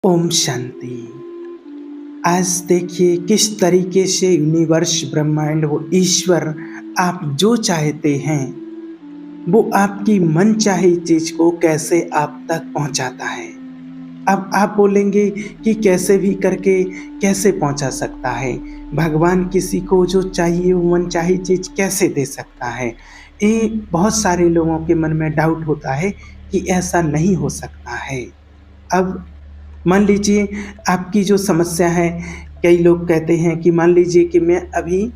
ओम शांति। आज देखिए किस तरीके से यूनिवर्स ब्रह्मांड वो ईश्वर आप जो चाहते हैं वो आपकी मन चाही चीज को कैसे आप तक पहुंचाता है। अब आप बोलेंगे कि कैसे भी करके कैसे पहुंचा सकता है, भगवान किसी को जो चाहिए वो मन चाही चीज कैसे दे सकता है। ये बहुत सारे लोगों के मन में डाउट होता है कि ऐसा नहीं हो सकता है। अब मान लीजिए आपकी जो समस्या है, कई लोग कहते हैं कि मान लीजिए कि मैं अभी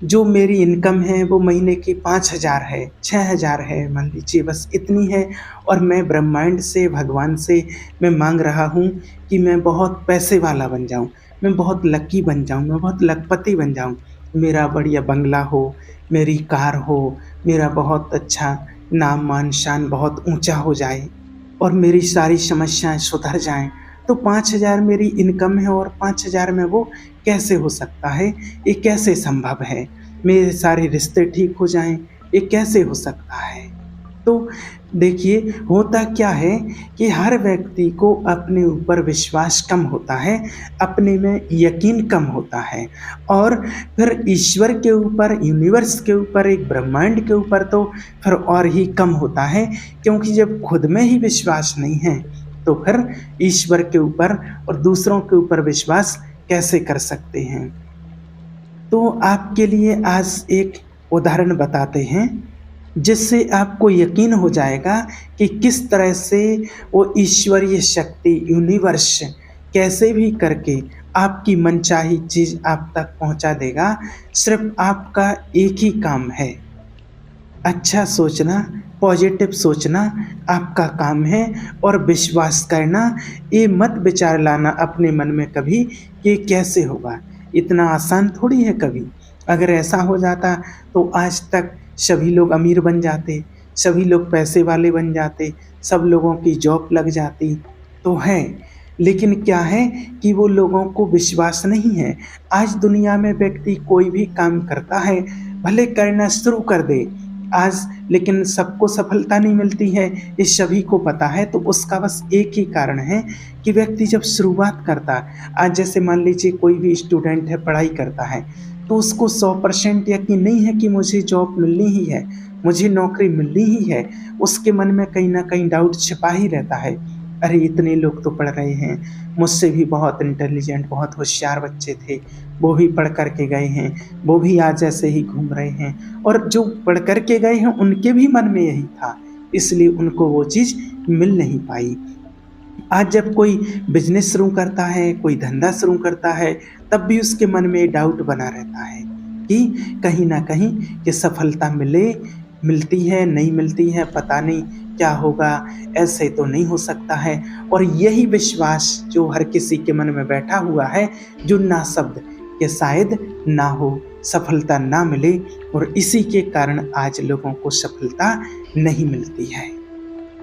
जो मेरी इनकम है वो महीने की 5,000 है, 6,000 है, मान लीजिए बस इतनी है। और मैं ब्रह्मांड से, भगवान से मैं माँग रहा हूँ कि मैं बहुत पैसे वाला बन जाऊँ, मैं बहुत लकी बन जाऊँ, मैं बहुत लखपति बन जाऊँ। मेरा बढ़िया बंगला हो, मेरी कार हो, मेरा बहुत अच्छा नाम मान शान बहुत ऊँचा हो जाए और मेरी सारी समस्याएँ सुधर जाएँ। तो 5,000 मेरी इनकम है और 5,000 में वो कैसे हो सकता है? ये कैसे संभव है? मेरे सारे रिश्ते ठीक हो जाएँ, ये कैसे हो सकता है? तो देखिए, होता क्या है कि हर व्यक्ति को अपने ऊपर विश्वास कम होता है, अपने में यकीन कम होता है और फिर ईश्वर के ऊपर, यूनिवर्स के ऊपर, एक ब्रह्मांड के ऊपर तो फिर और ही कम होता है। क्योंकि जब खुद में ही विश्वास नहीं है, तो फिर ईश्वर के ऊपर और दूसरों के ऊपर विश्वास कैसे कर सकते हैं? तो आपके लिए आज एक उदाहरण बताते हैं, जिससे आपको यकीन हो जाएगा कि किस तरह से वो ईश्वरीय शक्ति, यूनिवर्स कैसे भी करके आपकी मनचाही चीज़ आप तक पहुँचा देगा। सिर्फ़ आपका एक ही काम है, अच्छा सोचना, पॉजिटिव सोचना आपका काम है और विश्वास करना। ये मत विचार लाना अपने मन में कभी कि कैसे होगा, इतना आसान थोड़ी है कभी। अगर ऐसा हो जाता तो आज तक सभी लोग अमीर बन जाते, सभी लोग पैसे वाले बन जाते, सब लोगों की जॉब लग जाती। तो है, लेकिन क्या है कि वो लोगों को विश्वास नहीं है। आज दुनिया में व्यक्ति कोई भी काम करता है, भले करना शुरू कर दे आज, लेकिन सबको सफलता नहीं मिलती है, ये सभी को पता है। तो उसका बस एक ही कारण है कि व्यक्ति जब शुरुआत करता, आज जैसे मान लीजिए कोई भी स्टूडेंट है, पढ़ाई करता है, तो उसको 100% यकीन नहीं है कि मुझे जॉब मिलनी ही है, मुझे नौकरी मिलनी ही है। उसके मन में कहीं न कहीं डाउट छिपा ही रहता है। अरे! इतने लोग तो पढ़ रहे हैं, मुझसे भी बहुत इंटेलिजेंट, बहुत होशियार बच्चे थे, वो भी पढ़ कर के गए हैं, वो भी आज ऐसे ही घूम रहे हैं। और जो पढ़ कर के गए हैं उनके भी मन में यही था, इसलिए उनको वो चीज़ मिल नहीं पाई। आज जब कोई बिज़नेस शुरू करता है, कोई धंधा शुरू करता है, तब भी उसके मन में ये डाउट बना रहता है कि कहीं न कहीं कि सफलता मिलती है, नहीं मिलती है, पता नहीं क्या होगा, ऐसे तो नहीं हो सकता है। और यही विश्वास जो हर किसी के मन में बैठा हुआ है, जो ना शब्द कि शायद ना हो, सफलता ना मिले, और इसी के कारण आज लोगों को सफलता नहीं मिलती है।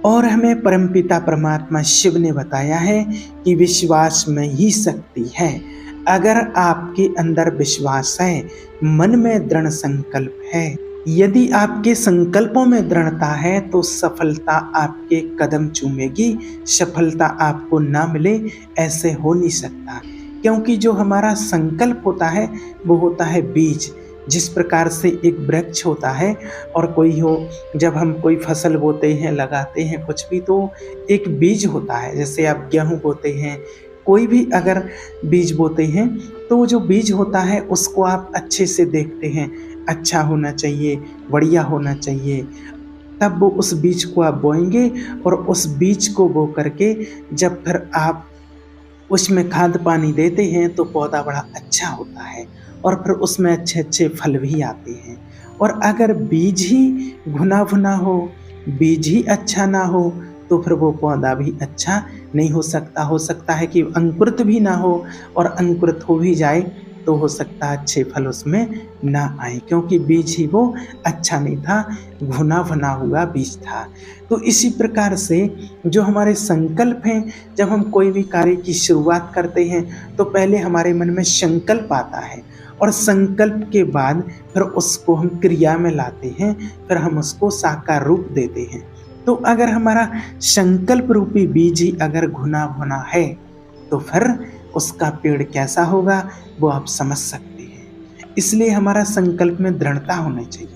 और हमें परमपिता परमात्मा शिव ने बताया है कि विश्वास में ही शक्ति है। अगर आपके अंदर विश्वास है, मन में दृढ़ संकल्प है, यदि आपके संकल्पों में दृढ़ता है, तो सफलता आपके कदम चूमेगी। सफलता आपको ना मिले, ऐसे हो नहीं सकता। क्योंकि जो हमारा संकल्प होता है वो होता है बीज। जिस प्रकार से एक वृक्ष होता है और कोई हो, जब हम कोई फसल बोते हैं, लगाते हैं कुछ भी, तो एक बीज होता है। जैसे आप गेहूँ बोते हैं, कोई भी अगर बीज बोते हैं, तो वो जो बीज होता है उसको आप अच्छे से देखते हैं, अच्छा होना चाहिए, बढ़िया होना चाहिए, तब वो उस बीज को आप बोएंगे। और उस बीज को बो करके जब फिर आप उसमें खाद पानी देते हैं तो पौधा बड़ा अच्छा होता है और फिर उसमें अच्छे-अच्छे फल भी आते हैं। और अगर बीज ही घुना-भुना हो, बीज ही अच्छा ना हो, तो फिर वो पौधा भी अच्छा नहीं हो सकता। हो सकता है कि अंकुरित भी ना हो, और अंकुरित हो भी जाए तो हो सकता है अच्छे फल उसमें ना आए, क्योंकि बीज ही वो अच्छा नहीं था, भुना-भुना हुआ बीज था। तो इसी प्रकार से जो हमारे संकल्प हैं, जब हम कोई भी कार्य की शुरुआत करते हैं तो पहले हमारे मन में संकल्प आता है, और संकल्प के बाद फिर उसको हम क्रिया में लाते हैं, फिर हम उसको साकार रूप देते हैं। तो अगर हमारा संकल्प रूपी बीज ही अगर घुना भुना है, तो फिर उसका पेड़ कैसा होगा वो आप समझ सकते हैं। इसलिए हमारा संकल्प में दृढ़ता होनी चाहिए।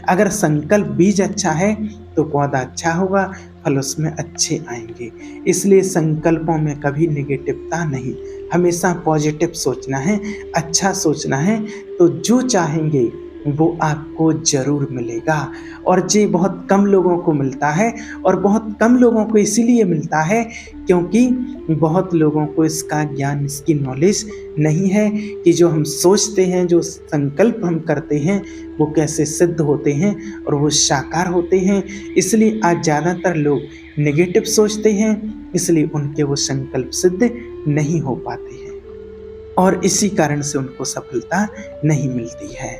अगर संकल्प बीज अच्छा है तो पौधा अच्छा होगा, फल उसमें अच्छे आएंगे। इसलिए संकल्पों में कभी नेगेटिवता नहीं, हमेशा पॉजिटिव सोचना है, अच्छा सोचना है, तो जो चाहेंगे वो आपको ज़रूर मिलेगा। और ये बहुत कम लोगों को मिलता है, और बहुत कम लोगों को इसीलिए मिलता है क्योंकि बहुत लोगों को इसका ज्ञान, इसकी नॉलेज नहीं है कि जो हम सोचते हैं, जो संकल्प हम करते हैं, वो कैसे सिद्ध होते हैं और वो साकार होते हैं। इसलिए आज ज़्यादातर लोग नेगेटिव सोचते हैं, इसलिए उनके वो संकल्प सिद्ध नहीं हो पाते हैं और इसी कारण से उनको सफलता नहीं मिलती है।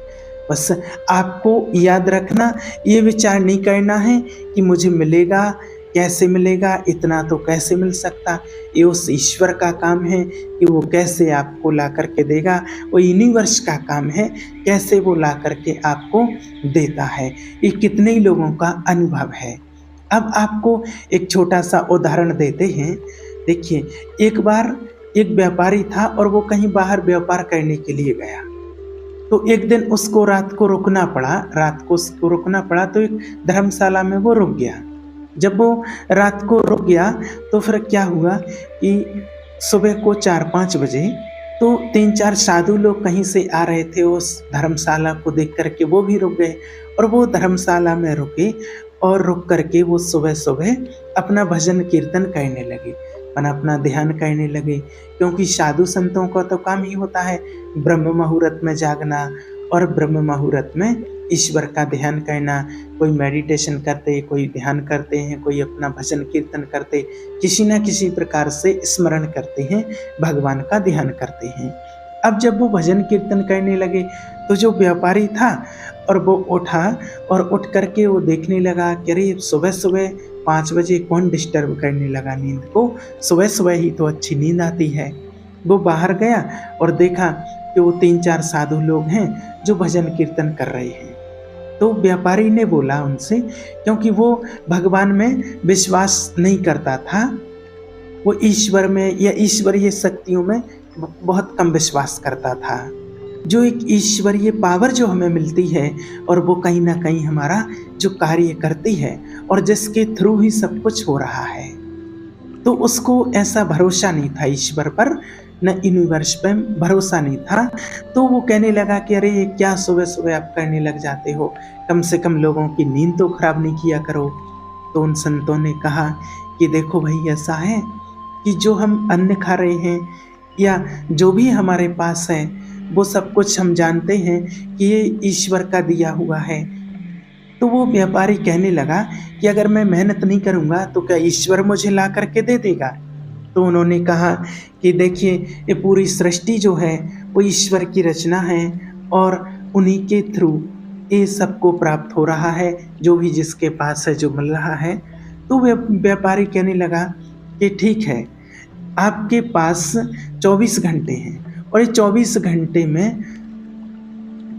बस आपको याद रखना, ये विचार नहीं करना है कि मुझे मिलेगा, कैसे मिलेगा, इतना तो कैसे मिल सकता। ये उस ईश्वर का काम है कि वो कैसे आपको ला करके देगा, वो यूनिवर्स का काम है कैसे वो ला करके आपको देता है। ये कितने ही लोगों का अनुभव है। अब आपको एक छोटा सा उदाहरण देते हैं। देखिए, एक बार एक व्यापारी था और वो कहीं बाहर व्यापार करने के लिए गया। तो एक दिन उसको रात को रुकना पड़ा, तो एक धर्मशाला में वो रुक गया। जब वो रात को रुक गया तो फिर क्या हुआ कि सुबह को 4-5 बजे तो 3-4 साधु लोग कहीं से आ रहे थे, उस धर्मशाला को देख करके वो भी रुक गए और वो धर्मशाला में रुके और रुक करके वो सुबह सुबह अपना भजन कीर्तन करने लगे, अपना ध्यान करने लगे। क्योंकि साधु संतों का तो काम ही होता है ब्रह्म मुहूर्त में जागना और ब्रह्म मुहूर्त में ईश्वर का ध्यान करना। कोई मेडिटेशन करते, कोई ध्यान करते हैं, कोई अपना भजन कीर्तन करते, किसी न किसी प्रकार से स्मरण करते हैं, भगवान का ध्यान करते हैं। अब जब वो भजन कीर्तन करने लगे तो जो व्यापारी था और वो उठा और उठ करके वो देखने लगा कि अरे सुबह सुबह 5 बजे कौन डिस्टर्ब करने लगा नींद को, सुबह सुबह ही तो अच्छी नींद आती है। वो बाहर गया और देखा कि वो 3-4 साधु लोग हैं जो भजन कीर्तन कर रहे हैं। तो व्यापारी ने बोला उनसे, क्योंकि वो भगवान में विश्वास नहीं करता था, वो ईश्वर में या ईश्वरीय शक्तियों में बहुत कम विश्वास करता था। जो एक ईश्वरीय पावर जो हमें मिलती है और वो कहीं ना कहीं हमारा जो कार्य करती है और जिसके थ्रू ही सब कुछ हो रहा है, तो उसको ऐसा भरोसा नहीं था ईश्वर पर, न यूनिवर्स पे भरोसा नहीं था। तो वो कहने लगा कि अरे ये क्या सुबह सुबह आप करने लग जाते हो, कम से कम लोगों की नींद तो खराब नहीं किया करो। तो उन संतों ने कहा कि देखो भाई, ऐसा है कि जो हम अन्न खा रहे हैं या जो भी हमारे पास है वो सब कुछ हम जानते हैं कि ये ईश्वर का दिया हुआ है। तो वो व्यापारी कहने लगा कि अगर मैं मेहनत नहीं करूँगा तो क्या ईश्वर मुझे ला करके दे देगा। तो उन्होंने कहा कि देखिए, ये पूरी सृष्टि जो है वो ईश्वर की रचना है और उन्हीं के थ्रू ये सबको प्राप्त हो रहा है, जो भी जिसके पास है जो मिल रहा है। तो व्यापारी कहने लगा कि ठीक है, आपके पास 24 घंटे हैं और ये 24 घंटे में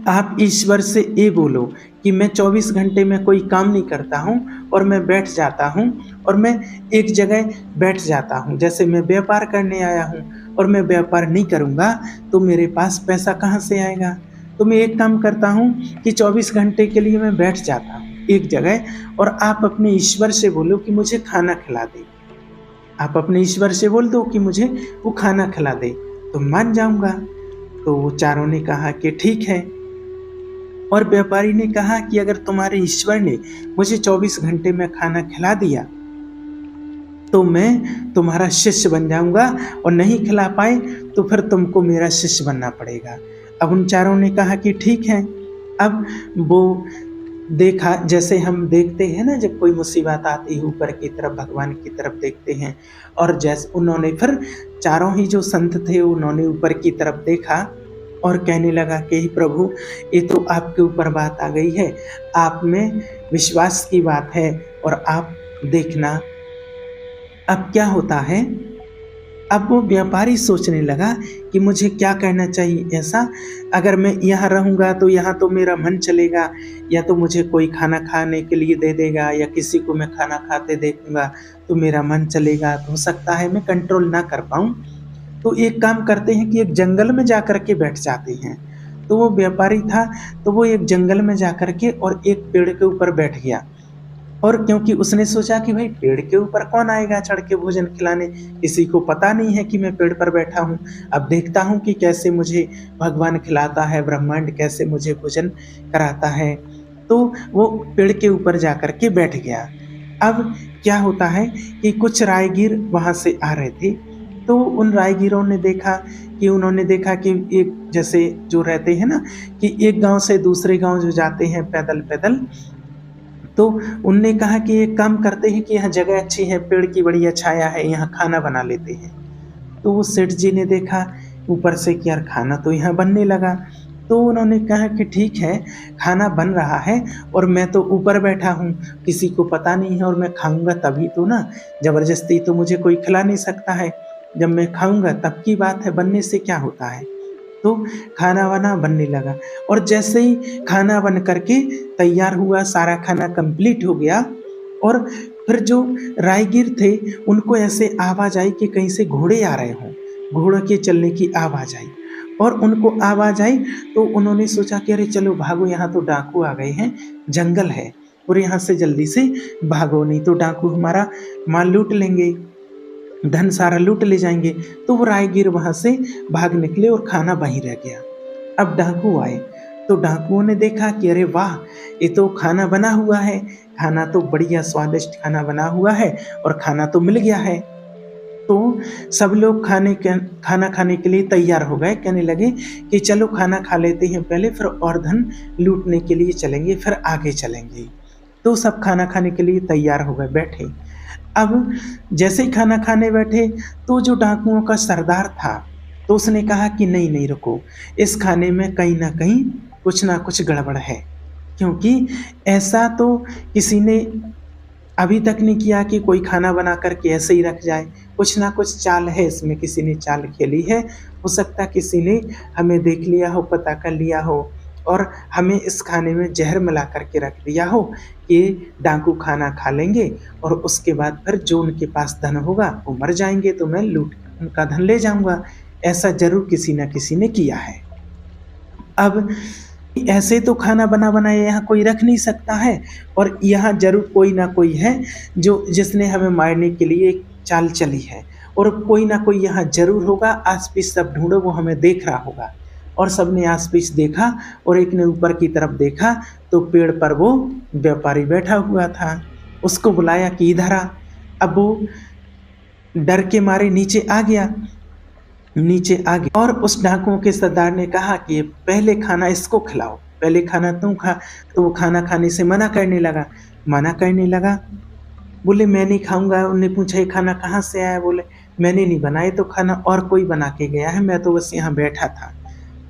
आप ईश्वर से ये बोलो कि मैं 24 घंटे में कोई काम नहीं करता हूँ और मैं बैठ जाता हूँ और मैं एक जगह बैठ जाता हूँ। जैसे मैं व्यापार करने आया हूँ और मैं व्यापार नहीं करूँगा तो मेरे पास पैसा कहाँ से आएगा। तो मैं एक काम करता हूँ कि 24 घंटे के लिए मैं बैठ जाता हूँ एक जगह और आप अपने ईश्वर से बोलो कि मुझे खाना खिला दे। आप अपने ईश्वर से बोल दो कि मुझे वो खाना खिला दे तो मान जाऊँगा। तो वो चारों ने कहा कि ठीक है। और व्यापारी ने कहा कि अगर तुम्हारे ईश्वर ने मुझे 24 घंटे में खाना खिला दिया तो मैं तुम्हारा शिष्य बन जाऊंगा, और नहीं खिला पाए तो फिर तुमको मेरा शिष्य बनना पड़ेगा। अब उन चारों ने कहा कि ठीक है। अब वो देखा, जैसे हम देखते हैं ना, जब कोई मुसीबत आती है ऊपर की तरफ भगवान की तरफ देखते हैं, और जैसे उन्होंने फिर चारों ही जो संत थे उन्होंने ऊपर की तरफ देखा और कहने लगा कि हे प्रभु, ये तो आपके ऊपर बात आ गई है, आप में विश्वास की बात है और आप देखना अब क्या होता है। अब वो व्यापारी सोचने लगा कि मुझे क्या करना चाहिए ऐसा, अगर मैं यहाँ रहूँगा तो यहाँ तो मेरा मन चलेगा, या तो मुझे कोई खाना खाने के लिए दे देगा या किसी को मैं खाना खाते देखूँगा तो मेरा मन चलेगा, तो हो सकता है मैं कंट्रोल ना कर पाऊँ। तो एक काम करते हैं कि एक जंगल में जाकर के बैठ जाते हैं। तो वो व्यापारी था, तो वो एक जंगल में जाकर के और एक पेड़ के ऊपर बैठ गया। और क्योंकि उसने सोचा कि भाई पेड़ के ऊपर कौन आएगा चढ़ के भोजन खिलाने, किसी को पता नहीं है कि मैं पेड़ पर बैठा हूँ। अब देखता हूँ कि कैसे मुझे भगवान खिलाता है, ब्रह्मांड कैसे मुझे भोजन कराता है। तो वो पेड़ के ऊपर जाकर के बैठ गया। अब क्या होता है कि कुछ राहगीर वहाँ से आ रहे थे, तो उन राहगीरों ने देखा कि एक जैसे जो रहते हैं ना कि एक गाँव से दूसरे गाँव जो जाते हैं पैदल-पैदल, तो उनने कहा कि एक काम करते हैं कि यहाँ जगह अच्छी है, पेड़ की बढ़िया छाया है, यहाँ खाना बना लेते हैं। तो वो सेठ जी ने देखा ऊपर से कि यार खाना तो यहाँ बनने लगा। तो उन्होंने कहा कि ठीक है, खाना बन रहा है और मैं तो ऊपर बैठा हूँ, किसी को पता नहीं है और मैं खाऊँगा तभी तो ना, ज़बरदस्ती तो मुझे कोई खिला नहीं सकता है। जब मैं खाऊँगा तब की बात है, बनने से क्या होता है। तो खाना-वाना बनने लगा और जैसे ही खाना बन कर के तैयार हुआ, सारा खाना कंप्लीट हो गया और फिर जो राहगीर थे, उनको ऐसे आवाज़ आई कि कहीं से घोड़े आ रहे हों, घोड़ों के चलने की आवाज़ आई और उनको आवाज़ आई तो उन्होंने सोचा कि अरे चलो भागो, यहाँ तो डाकू आ गए हैं, जंगल है और यहाँ से जल्दी से भागो, नहीं तो डाकू हमारा माल लूट लेंगे। धन सारा लूट ले जाएँगे। तो वो राहगीर वहाँ से भाग निकले और खाना वहीं रह गया। अब डाकू आए, तो डाकुओं ने देखा कि अरे वाह! ये तो खाना बना हुआ है, खाना तो बढ़िया स्वादिष्ट खाना बना हुआ है और खाना तो मिल गया है। तो सब लोग खाना खाने के लिए तैयार हो गए, कहने लगे कि चलो खाना खा लेते हैं पहले, फिर और धन लूटने के लिए चलेंगे, फिर आगे चलेंगे। तो सब खाना खाने के लिए तैयार हो गए, बैठे। अब जैसे ही खाना खाने बैठे, तो जो डाकुओं का सरदार था, तो उसने कहा कि नहीं, नहीं रुको, इस खाने में कहीं न कहीं कुछ न कुछ गड़बड़ है। क्योंकि ऐसा तो किसी ने अभी तक नहीं किया कि कोई खाना बना कर के ऐसे ही रख जाए। कुछ ना कुछ चाल है इसमें, किसी ने चाल खेली है। हो सकता है किसी ने हमें देख लिया हो, पता कर लिया हो और हमें इस खाने में ज़हर मिला कर के रख दिया हो कि डाकू खाना खा लेंगे और उसके बाद फिर जो उनके पास धन होगा वो मर जाएँगे, तो मैं लूट उनका धन ले जाऊँगा। ऐसा ज़रूर किसी न किसी ने किया है। अब ऐसे तो खाना बना-बनाया यहाँ कोई रख नहीं सकता है और यहाँ ज़रूर कोई ना कोई है जो जिसने हमें मारने के लिए एक चाल चली है और कोई ना कोई यहाँ ज़रूर होगा, आस-पास सब ढूँढो, वो हमें देख रहा होगा। और सबने आस-पास देखा और एक ने ऊपर की तरफ देखा तो पेड़ पर वो व्यापारी बैठा हुआ था। उसको बुलाया कि इधर आ। अब वो डर के मारे नीचे आ गया और उस डाकुओं के सरदार ने कहा कि पहले खाना इसको खिलाओ, पहले खाना तुम खा। तो वो खाना खाने से मना करने लगा। बोले मैं नहीं खाऊँगा। उन्होंने पूछा ये खाना कहाँ से आया? बोले मैंने नहीं बनाया, तो खाना और कोई बना के गया है, मैं तो बस यहाँ बैठा था।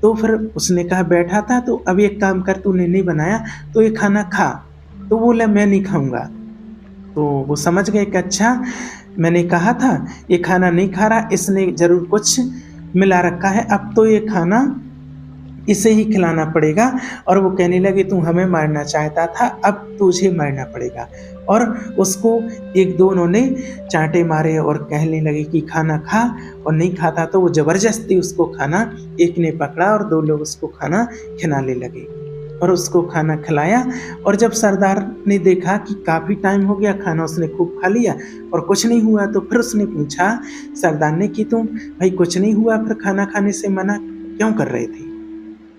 तो फिर उसने कहा बैठा था तो अब एक काम कर, तूने नहीं बनाया तो ये खाना खा। तो बोला मैं नहीं खाऊँगा। तो वो समझ गए कि अच्छा, मैंने कहा था ये खाना नहीं खा रहा, इसने ज़रूर कुछ मिला रखा है, अब तो ये खाना इसे ही खिलाना पड़ेगा। और वो कहने लगे तू हमें मारना चाहता था, अब तुझे मारना पड़ेगा। और उसको एक दो उन्होंने चांटे मारे और कहने लगे कि खाना खा, और नहीं खाता तो वो ज़बरदस्ती उसको खाना, एक ने पकड़ा और दो लोग उसको खाना खिलाने लगे और उसको खाना खिलाया। और जब सरदार ने देखा कि काफ़ी टाइम हो गया, खाना उसने खूब खा लिया और कुछ नहीं हुआ, तो फिर उसने पूछा सरदार ने कि तुम भाई कुछ नहीं हुआ, फिर खाना खाने से मना क्यों कर रहे थे?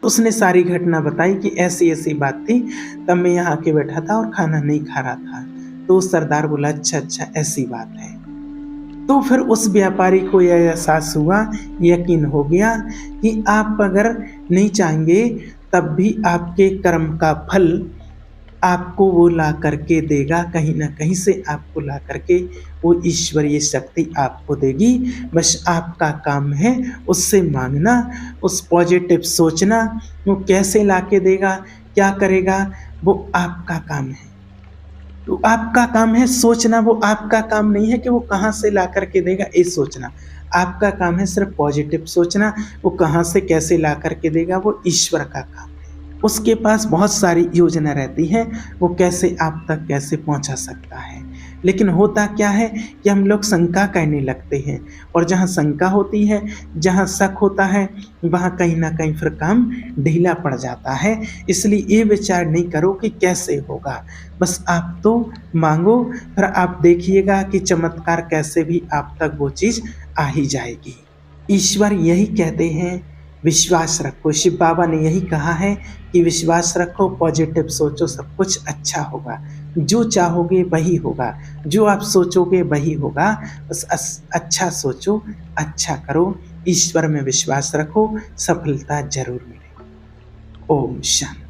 उसने सारी घटना बताई कि ऐसी-ऐसी बात थी, तब मैं यहाँ आके बैठा था और खाना नहीं खा रहा था। तो सरदार बोला अच्छा ऐसी बात है। तो फिर उस व्यापारी को यह एहसास हुआ, यकीन हो गया कि आप अगर नहीं चाहेंगे तब भी आपके कर्म का फल आपको वो ला करके देगा, कहीं न कहीं से आपको ला करके वो ईश्वरीय शक्ति आपको देगी। बस आपका काम है उससे माँगना, उस पॉजिटिव सोचना। वो कैसे ला के देगा, क्या करेगा, वो आपका काम है। तो आपका काम है सोचना, वो आपका काम नहीं है कि वो कहाँ से ला कर के देगा ये सोचना। आपका काम है सिर्फ़ पॉजिटिव सोचना, वो कहाँ से कैसे ला कर के देगा वो ईश्वर का काम है। उसके पास बहुत सारी योजना रहती है, वो कैसे आप तक कैसे पहुँचा सकता है। लेकिन होता क्या है कि हम लोग शंका करने लगते हैं, और जहाँ शंका होती है, जहाँ शक होता है, वहाँ कहीं न कहीं फिर काम ढीला पड़ जाता है। इसलिए ये विचार नहीं करो कि कैसे होगा, बस आप तो माँगो, फिर आप देखिएगा कि चमत्कार कैसे भी आप तक वो चीज़ आ ही जाएगी। ईश्वर यही कहते हैं, विश्वास रखो। शिव बाबा ने यही कहा है कि विश्वास रखो, पॉजिटिव सोचो, सब कुछ अच्छा होगा। जो चाहोगे वही होगा, जो आप सोचोगे वही होगा। बस अच्छा सोचो, अच्छा करो, ईश्वर में विश्वास रखो, सफलता ज़रूर मिलेगी। ओम शांति।